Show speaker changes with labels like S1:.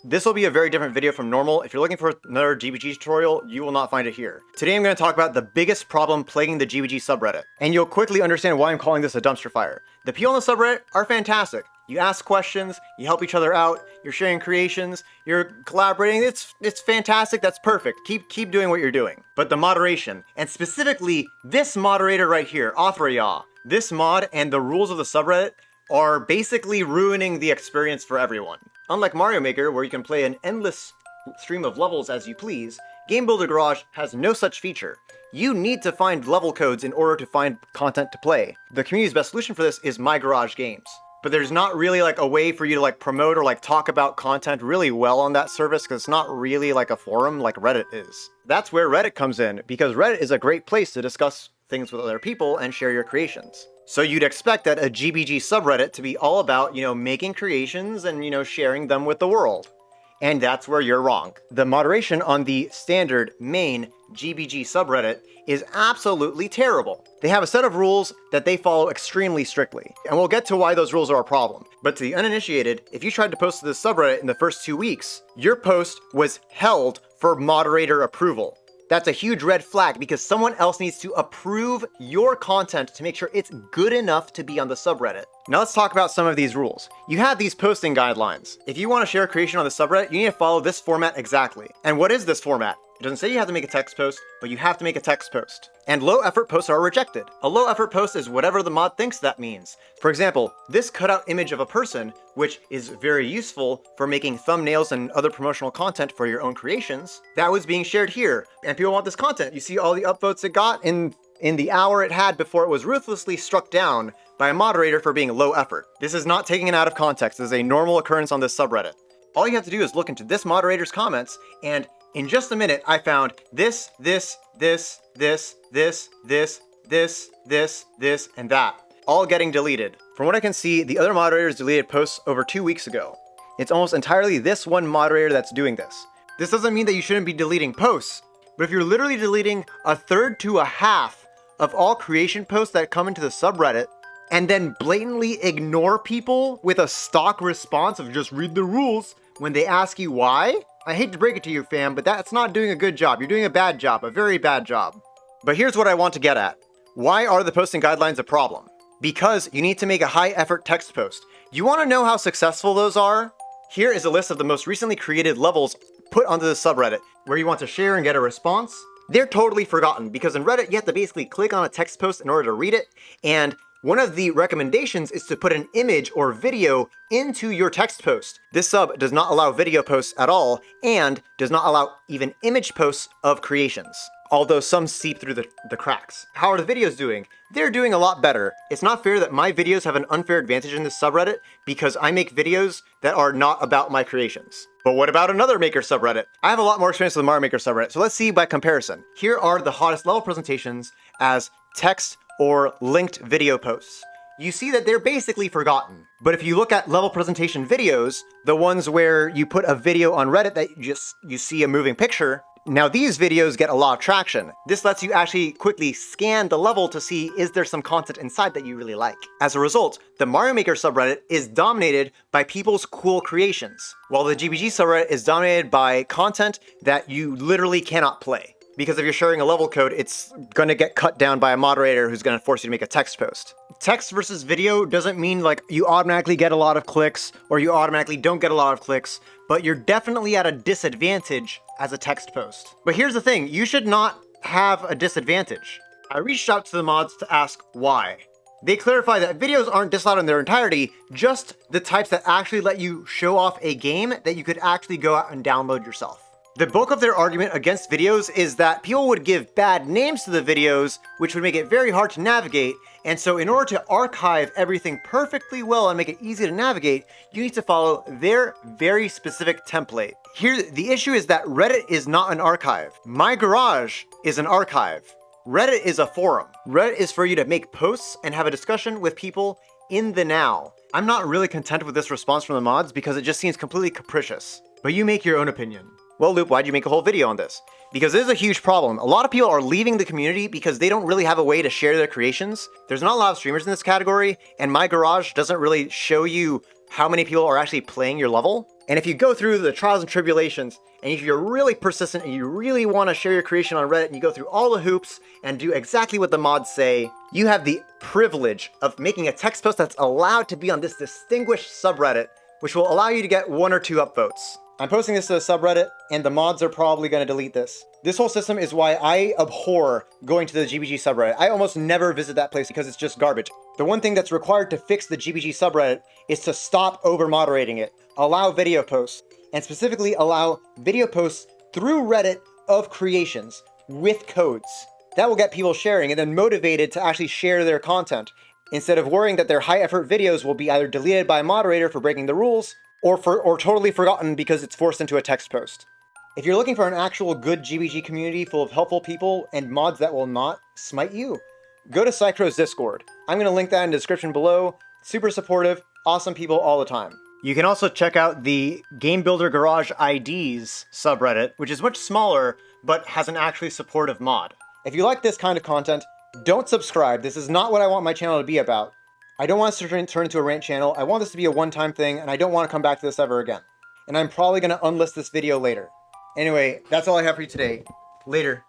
S1: This will be a very different video from normal. If you're looking for another GBG tutorial, you will not find it here. Today I'm going to talk about the biggest problem plaguing the GBG subreddit, and you'll quickly understand why I'm calling this a dumpster fire. The people on the subreddit are fantastic. You ask questions, you help each other out, you're sharing creations, you're collaborating. It's fantastic. That's perfect. Keep doing what you're doing. But the moderation, and specifically this moderator right here, Authorya, this mod and the rules of the subreddit are basically ruining the experience for everyone. Unlike Mario Maker, where you can play an endless stream of levels as you please, Game Builder Garage has no such feature. You need to find level codes in order to find content to play. The community's best solution for this is My Garage Games. But there's not really like a way for you to like promote or like talk about content really well on that service because it's not really like a forum like Reddit is. That's where Reddit comes in, because Reddit is a great place to discuss things with other people and share your creations. So you'd expect that a GBG subreddit to be all about, making creations and, sharing them with the world. And that's where you're wrong. The moderation on the standard main GBG subreddit is absolutely terrible. They have a set of rules that they follow extremely strictly, and we'll get to why those rules are a problem. But to the uninitiated, if you tried to post to this subreddit in the first 2 weeks, your post was held for moderator approval. That's a huge red flag because someone else needs to approve your content to make sure it's good enough to be on the subreddit. Now let's talk about some of these rules. You have these posting guidelines. If you want to share a creation on the subreddit, you need to follow this format exactly. And what is this format? It doesn't say you have to make a text post, but you have to make a text post. And low effort posts are rejected. A low effort post is whatever the mod thinks that means. For example, this cutout image of a person, which is very useful for making thumbnails and other promotional content for your own creations, that was being shared here. And people want this content. You see all the upvotes it got in the hour it had before it was ruthlessly struck down by a moderator for being low effort. This is not taking it out of context. This is a normal occurrence on this subreddit. All you have to do is look into this moderator's comments, and in just a minute, I found this, and that, all getting deleted. From what I can see, the other moderators deleted posts over 2 weeks ago. It's almost entirely this one moderator that's doing this. This doesn't mean that you shouldn't be deleting posts, but if you're literally deleting a third to a half of all creation posts that come into the subreddit, and then blatantly ignore people with a stock response of just read the rules when they ask you why, I hate to break it to you, fam, but that's not doing a good job. You're doing a bad job, a very bad job. But here's what I want to get at. Why are the posting guidelines a problem? Because you need to make a high-effort text post. You want to know how successful those are? Here is a list of the most recently created levels put onto the subreddit, where you want to share and get a response. They're totally forgotten, because in Reddit, you have to basically click on a text post in order to read it, and one of the recommendations is to put an image or video into your text post. This sub does not allow video posts at all, and does not allow even image posts of creations, although some seep through the cracks. How are the videos doing? They're doing a lot better. It's not fair that my videos have an unfair advantage in this subreddit because I make videos that are not about my creations. But what about another Maker subreddit? I have a lot more experience with the Mario Maker subreddit, so let's see by comparison. Here are the hottest level presentations as text or linked video posts. You see that they're basically forgotten. But if you look at level presentation videos, the ones where you put a video on Reddit that you see a moving picture, now these videos get a lot of traction. This lets you actually quickly scan the level to see is there some content inside that you really like. As a result, the Mario Maker subreddit is dominated by people's cool creations, while the GBG subreddit is dominated by content that you literally cannot play. Because if you're sharing a level code, it's going to get cut down by a moderator who's going to force you to make a text post. Text versus video doesn't mean like you automatically get a lot of clicks or you automatically don't get a lot of clicks, but you're definitely at a disadvantage as a text post. But here's the thing, you should not have a disadvantage. I reached out to the mods to ask why. They clarify that videos aren't disallowed in their entirety, just the types that actually let you show off a game that you could actually go out and download yourself. The bulk of their argument against videos is that people would give bad names to the videos, which would make it very hard to navigate, and so in order to archive everything perfectly well and make it easy to navigate, you need to follow their very specific template. Here, the issue is that Reddit is not an archive. My Garage is an archive. Reddit is a forum. Reddit is for you to make posts and have a discussion with people in the now. I'm not really content with this response from the mods because it just seems completely capricious. But you make your own opinion. Well, Loop, why'd you make a whole video on this? Because this is a huge problem. A lot of people are leaving the community because they don't really have a way to share their creations. There's not a lot of streamers in this category, and My Garage doesn't really show you how many people are actually playing your level. And if you go through the trials and tribulations, and if you're really persistent and you really want to share your creation on Reddit and you go through all the hoops and do exactly what the mods say, you have the privilege of making a text post that's allowed to be on this distinguished subreddit, which will allow you to get 1 or 2 upvotes. I'm posting this to the subreddit, and the mods are probably going to delete this. This whole system is why I abhor going to the GBG subreddit. I almost never visit that place because it's just garbage. The one thing that's required to fix the GBG subreddit is to stop over-moderating it, allow video posts, and specifically allow video posts through Reddit of creations with codes. That will get people sharing and then motivated to actually share their content, instead of worrying that their high-effort videos will be either deleted by a moderator for breaking the rules, or totally forgotten because it's forced into a text post. If you're looking for an actual good GBG community full of helpful people and mods that will not smite you, go to Psycrow's Discord. I'm going to link that in the description below. Super supportive, awesome people all the time. You can also check out the Game Builder Garage IDs subreddit, which is much smaller, but has an actually supportive mod. If you like this kind of content, don't subscribe. This is not what I want my channel to be about. I don't want this to turn into a rant channel. I want this to be a one-time thing, and I don't want to come back to this ever again. And I'm probably going to unlist this video later. Anyway, that's all I have for you today. Later.